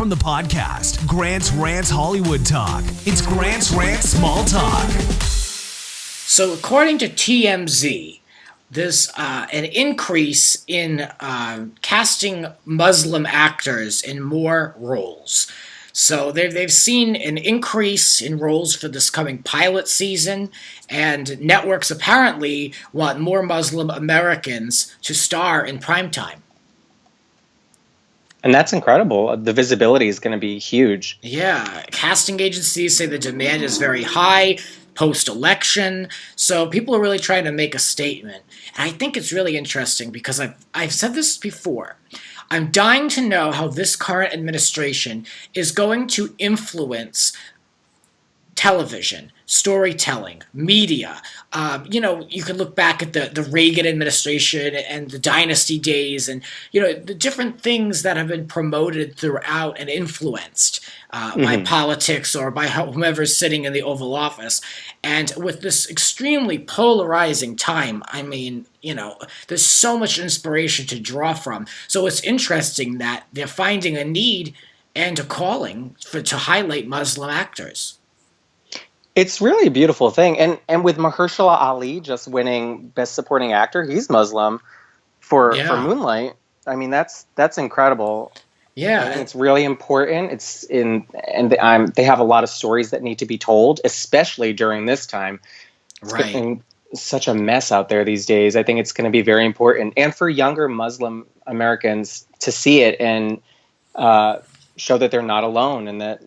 from the podcast, Grant's Rants Hollywood Talk. It's Grant's Rants Small Talk. So according to TMZ, there's an increase in casting Muslim actors in more roles. So they've seen an increase in roles for this coming pilot season, and networks apparently want more Muslim Americans to star in primetime. And that's incredible. The visibility is going to be huge. Yeah, casting agencies say the demand is very high post-election, so people are really trying to make a statement. And I think it's really interesting because I've said this before. I'm dying to know how this current administration is going to influence television, storytelling, media. You can look back at the Reagan administration and the dynasty days and, the different things that have been promoted throughout and influenced by politics or by whomever's sitting in the Oval Office. And with this extremely polarizing time, there's so much inspiration to draw from. So it's interesting that they're finding a need and a calling to highlight Muslim actors. It's really a beautiful thing. And with Mahershala Ali just winning Best Supporting Actor, he's Muslim for Moonlight. I mean, that's incredible. Yeah. I think it's really important. They have a lot of stories that need to be told, especially during this time. It's getting such a mess out there these days. I think it's going to be very important. And for younger Muslim Americans to see it and show that they're not alone and that,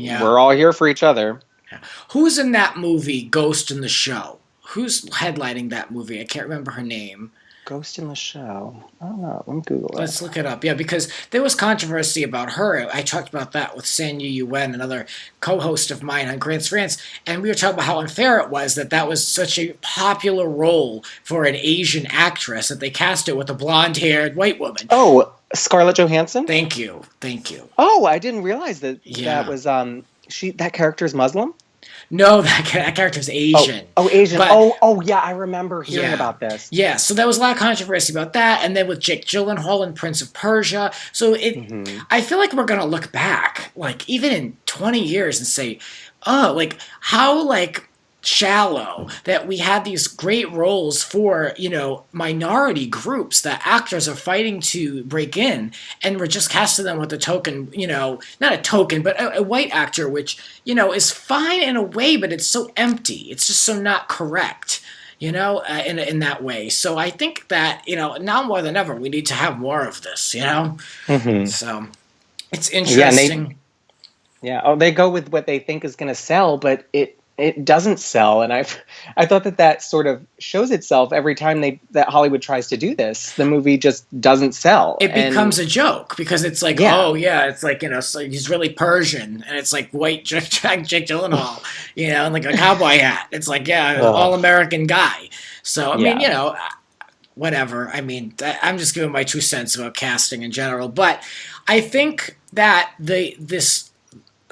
we're all here for each other. Yeah. Who's in that movie, Ghost in the Show? Who's headlining that movie? I can't remember her name. Ghost in the Show. I don't know. Let me Google it. Let's look it up. Yeah, because there was controversy about her. I talked about that with Sanyu Yuen, another co-host of mine on Grant's Rants, and we were talking about how unfair it was that was such a popular role for an Asian actress that they cast it with a blonde-haired white woman. Oh, Scarlett Johansson? Thank you. Oh, I didn't realize that was that character is Muslim? No, that character's Asian. Oh, Asian. Yeah, I remember hearing about this. Yeah, so there was a lot of controversy about that, and then with Jake Gyllenhaal and Prince of Persia. So I feel like we're going to look back, even in 20 years and say, how shallow that we had these great roles for, minority groups that actors are fighting to break in, and we're just casting them with a token, not a token, but a white actor, which, is fine in a way, but it's so empty. It's just so not correct, in that way. So I think that, now more than ever, we need to have more of this, So it's interesting. They go with what they think is going to sell, but it doesn't sell, and I thought that sort of shows itself every time that Hollywood tries to do this. The movie just doesn't sell. It becomes a joke because it's like, so he's really Persian, and it's like white Jake Gyllenhaal, and like a cowboy hat. It's like, all American guy. So whatever. I'm just giving my 2 cents about casting in general, but I think that this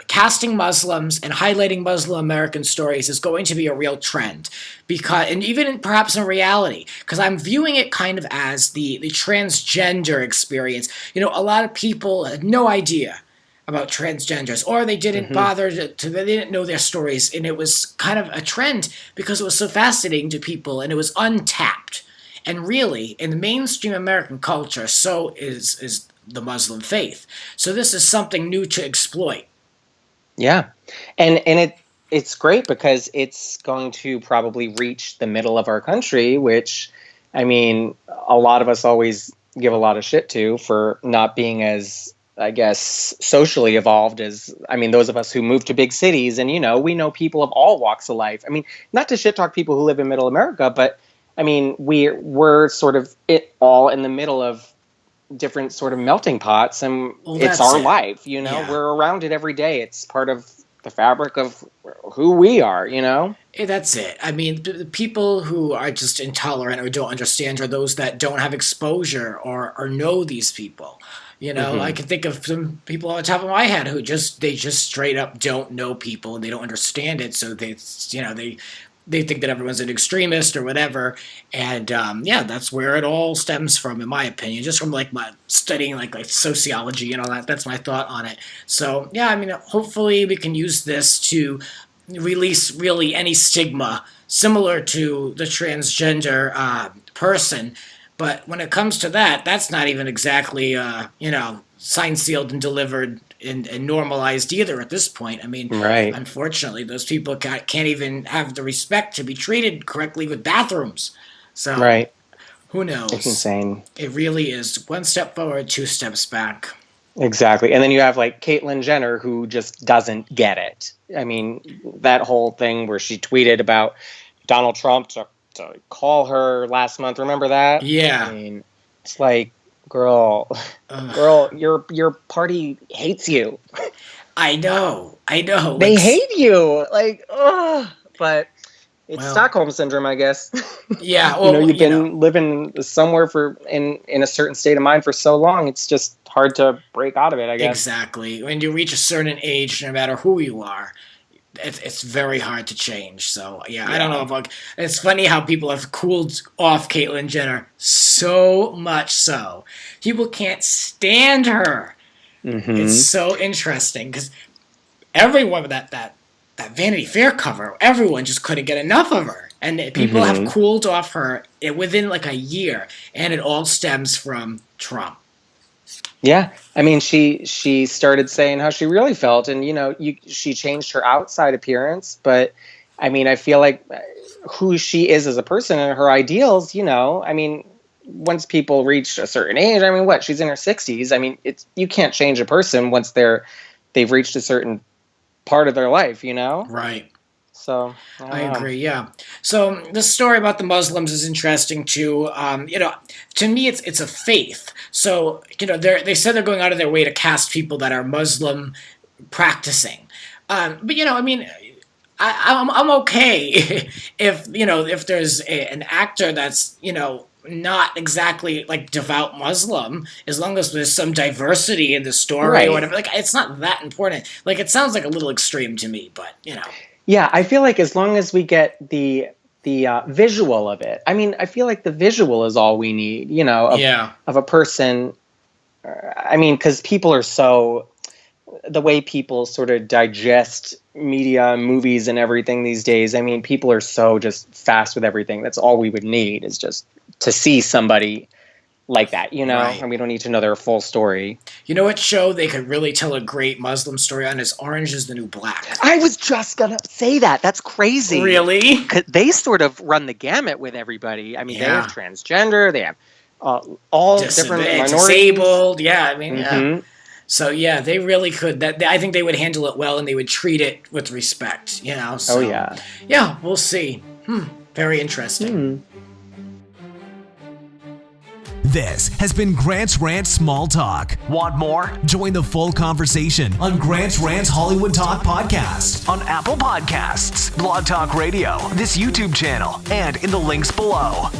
casting Muslims and highlighting Muslim American stories is going to be a real trend, and even perhaps in reality, because I'm viewing it kind of as the transgender experience. A lot of people had no idea about transgenders, or they didn't bother they didn't know their stories, and it was kind of a trend because it was so fascinating to people and it was untapped. And really, in the mainstream American culture, so is the Muslim faith. So this is something new to exploit. Yeah. And it's great because it's going to probably reach the middle of our country, which, a lot of us always give a lot of shit to for not being as, I guess, socially evolved as, those of us who move to big cities. And, we know people of all walks of life. Not to shit talk people who live in middle America, but, we're sort of all in the middle of different sort of melting pots, and it's our life, we're around it every day. It's part of the fabric of who we are, That's it. The people who are just intolerant or don't understand are those that don't have exposure or know these people. I can think of some people on the top of my head who just straight up don't know people and they don't understand it. So they they think that everyone's an extremist or whatever. And that's where it all stems from, in my opinion, just from like my studying like sociology and all that. That's my thought on it. So yeah, I mean, hopefully we can use this to release really any stigma similar to the transgender person. But when it comes to that, that's not even exactly, signed, sealed, and delivered and normalized either at this point. I mean, right. Unfortunately, those people can't even have the respect to be treated correctly with bathrooms. So, right. Who knows? It's insane. It really is. One step forward, two steps back. Exactly. And then you have like Caitlyn Jenner, who just doesn't get it. I mean, that whole thing where she tweeted about Donald Trump to call her last month. Remember that? Yeah. I mean, it's like, girl, your party hates you. I know. They hate you. Like, but it's Stockholm syndrome, I guess. Yeah. Well, you've been living somewhere in a certain state of mind for so long. It's just hard to break out of it, I guess. Exactly. When you reach a certain age, no matter who you are, it's very hard to change. So yeah, I don't know if it's funny how people have cooled off Caitlyn Jenner so much so people can't stand her. Mm-hmm. It's so interesting because everyone with that Vanity Fair cover, everyone just couldn't get enough of her, and people have cooled off her within like a year, and it all stems from Trump. Yeah, I mean, she started saying how she really felt, and she changed her outside appearance, but I mean, I feel like who she is as a person and her ideals, I mean, once people reach a certain age, I mean, she's in her 60s. I mean, you can't change a person once they've reached a certain part of their life, Right. So I agree. Yeah. So the story about the Muslims is interesting too. To me, it's a faith. So they said they're going out of their way to cast people that are Muslim practicing. But I mean, I'm okay if there's an actor that's not exactly like devout Muslim, as long as there's some diversity in the story or whatever. Like, it's not that important. Like, it sounds like a little extreme to me, but Yeah, I feel like as long as we get the visual of it, I mean, I feel like the visual is all we need, of a person. I mean, because people are the way people sort of digest media, movies, and everything these days. I mean, people are so just fast with everything. That's all we would need is just to see somebody like that, Right. And we don't need to know their full story. You know what show they could really tell a great Muslim story on is Orange is the New Black. I was just going to say that. That's crazy. Really? 'Cause they sort of run the gamut with everybody. I mean, they have transgender, they have all different minorities. Disabled, yeah, I mean, yeah. So, yeah, they really could. I think they would handle it well, and they would treat it with respect, So, yeah. Yeah, we'll see. Very interesting. This has been Grant's Rant Small Talk. Want more? Join the full conversation on Grant's Rants Hollywood Talk Podcast on Apple Podcasts, Blog Talk Radio, this YouTube channel, and in the links below.